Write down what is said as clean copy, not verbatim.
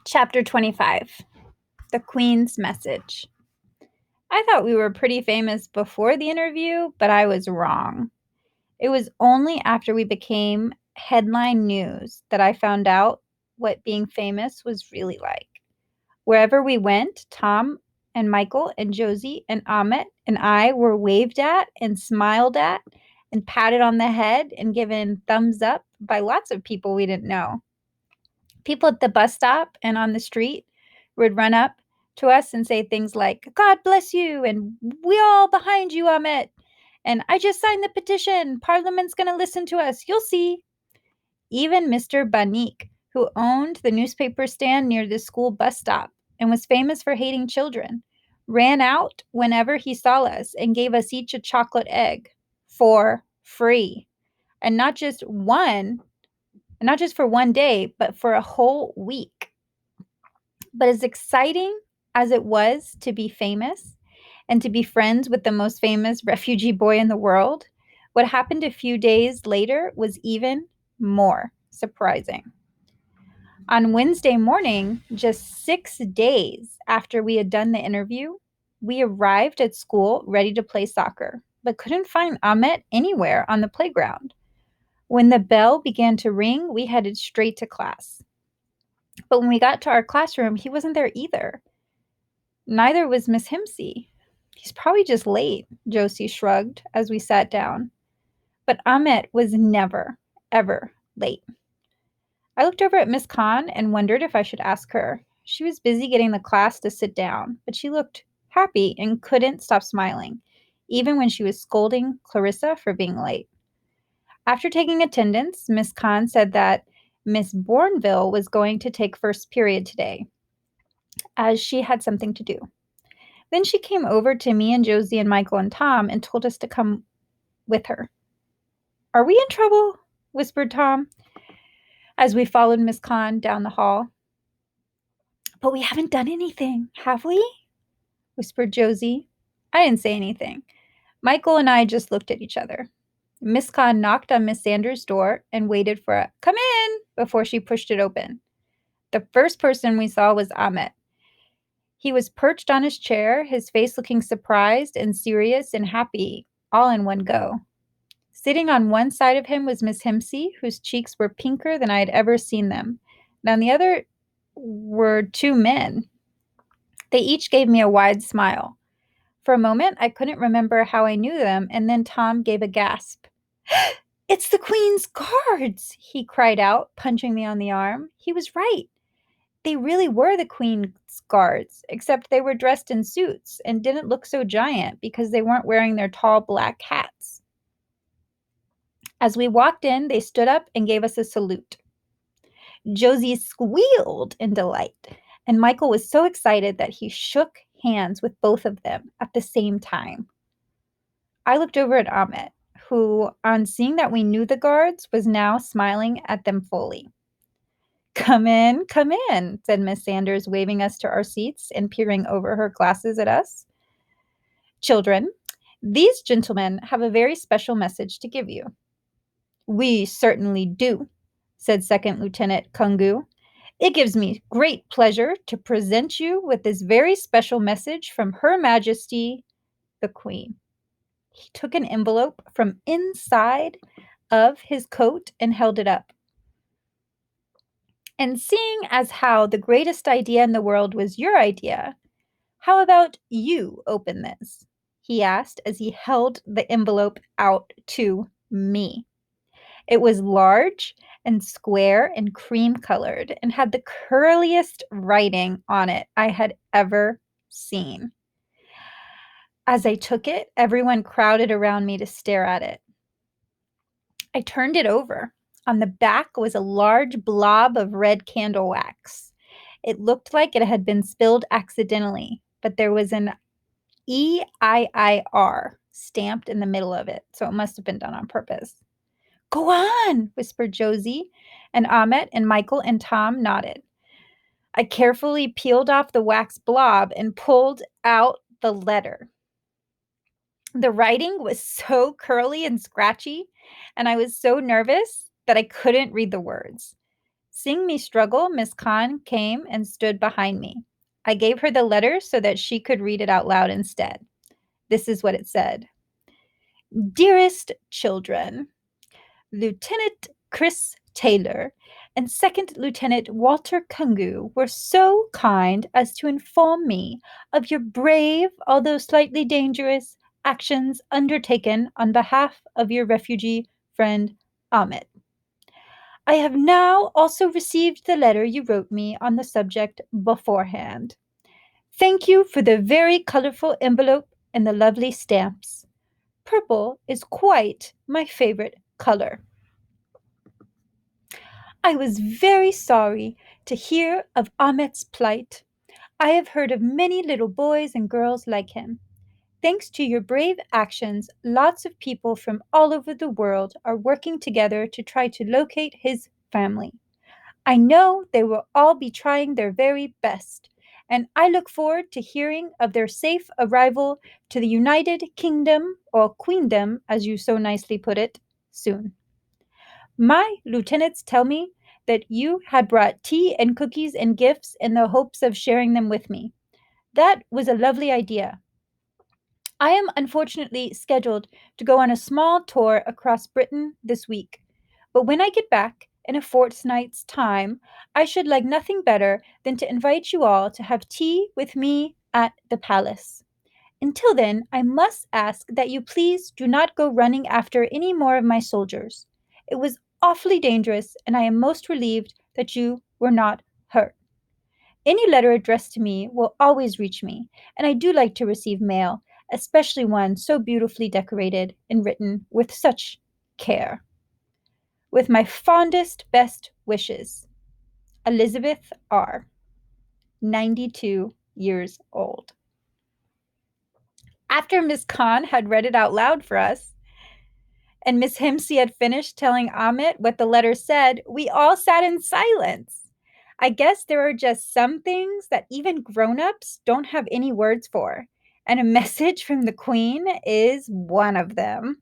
Chapter 25 The Queen's Message. I thought we were pretty famous before the interview, but I was wrong. It was only after we became headline news that I found out what being famous was really like. Wherever we went, Tom and Michael and Josie and Amit and I were waved at and smiled at and patted on the head and given thumbs up by lots of people we didn't know. People at the bus stop and on the street would run up to us and say things like, God bless you, and we all behind you, Amit. And I just signed the petition. Parliament's going to listen to us. You'll see. Even Mr. Banik, who owned the newspaper stand near the school bus stop and was famous for hating children, ran out whenever he saw us and gave us each a chocolate egg for free. And not just for one day, but for a whole week. But as exciting as it was to be famous and to be friends with the most famous refugee boy in the world, what happened a few days later was even more surprising. On Wednesday morning, just 6 days after we had done the interview, we arrived at school ready to play soccer, but couldn't find Ahmet anywhere on the playground. When the bell began to ring, we headed straight to class. But when we got to our classroom, he wasn't there either. Neither was Miss Himsey. He's probably just late, Josie shrugged as we sat down. But Ahmet was never, ever late. I looked over at Miss Khan and wondered if I should ask her. She was busy getting the class to sit down, but she looked happy and couldn't stop smiling, even when she was scolding Clarissa for being late. After taking attendance, Miss Khan said that Miss Bourneville was going to take first period today, as she had something to do. Then she came over to me and Josie and Michael and Tom and told us to come with her. Are we in trouble? Whispered Tom as we followed Miss Khan down the hall. But we haven't done anything, have we? Whispered Josie. I didn't say anything. Michael and I just looked at each other. Miss Khan knocked on Miss Sanders' door and waited for a come in before she pushed it open. The first person we saw was Ahmet. He was perched on his chair, his face looking surprised and serious and happy, all in one go. Sitting on one side of him was Miss Himsey, whose cheeks were pinker than I had ever seen them. And on the other were two men. They each gave me a wide smile. For a moment, I couldn't remember how I knew them, and then Tom gave a gasp. It's the Queen's Guards, he cried out, punching me on the arm. He was right. They really were the Queen's Guards, except they were dressed in suits and didn't look so giant because they weren't wearing their tall black hats. As we walked in, they stood up and gave us a salute. Josie squealed in delight, and Michael was so excited that he shook hands with both of them at the same time. I looked over at Ahmet, who, on seeing that we knew the guards, was now smiling at them fully. Come in, said Miss Sanders, waving us to our seats and peering over her glasses at us. Children, these gentlemen have a very special message to give you. We certainly do, said Second Lieutenant Kungu. It gives me great pleasure to present you with this very special message from Her Majesty, the Queen. He took an envelope from inside of his coat and held it up. And seeing as how the greatest idea in the world was your idea, how about you open this? He asked as he held the envelope out to me. It was large and square and cream-colored and had the curliest writing on it I had ever seen. As I took it, everyone crowded around me to stare at it. I turned it over. On the back was a large blob of red candle wax. It looked like it had been spilled accidentally, but there was an EIIR stamped in the middle of it, so it must have been done on purpose. Go on, whispered Josie, and Ahmet and Michael and Tom nodded. I carefully peeled off the wax blob and pulled out the letter. The writing was so curly and scratchy, and I was so nervous that I couldn't read the words. Seeing me struggle, Miss Khan came and stood behind me. I gave her the letter so that she could read it out loud instead. This is what it said. Dearest children, Lieutenant Chris Taylor and Second Lieutenant Walter Kungu were so kind as to inform me of your brave, although slightly dangerous, actions undertaken on behalf of your refugee friend Ahmet. I have now also received the letter you wrote me on the subject beforehand. Thank you for the very colorful envelope and the lovely stamps. Purple is quite my favorite color. I was very sorry to hear of Ahmet's plight. I have heard of many little boys and girls like him. Thanks to your brave actions, lots of people from all over the world are working together to try to locate his family. I know they will all be trying their very best, and I look forward to hearing of their safe arrival to the United Kingdom, or Queendom, as you so nicely put it, soon. My lieutenants tell me that you had brought tea and cookies and gifts in the hopes of sharing them with me. That was a lovely idea. I am unfortunately scheduled to go on a small tour across Britain this week, but when I get back in a fortnight's time, I should like nothing better than to invite you all to have tea with me at the palace. Until then, I must ask that you please do not go running after any more of my soldiers. It was awfully dangerous, and I am most relieved that you were not hurt. Any letter addressed to me will always reach me, and I do like to receive mail, especially one so beautifully decorated and written with such care. With my fondest, best wishes, Elizabeth R., 92 years old. After Miss Khan had read it out loud for us, and Miss Hempsey had finished telling Ahmet what the letter said, we all sat in silence. I guess there are just some things that even grown-ups don't have any words for, and a message from the Queen is one of them.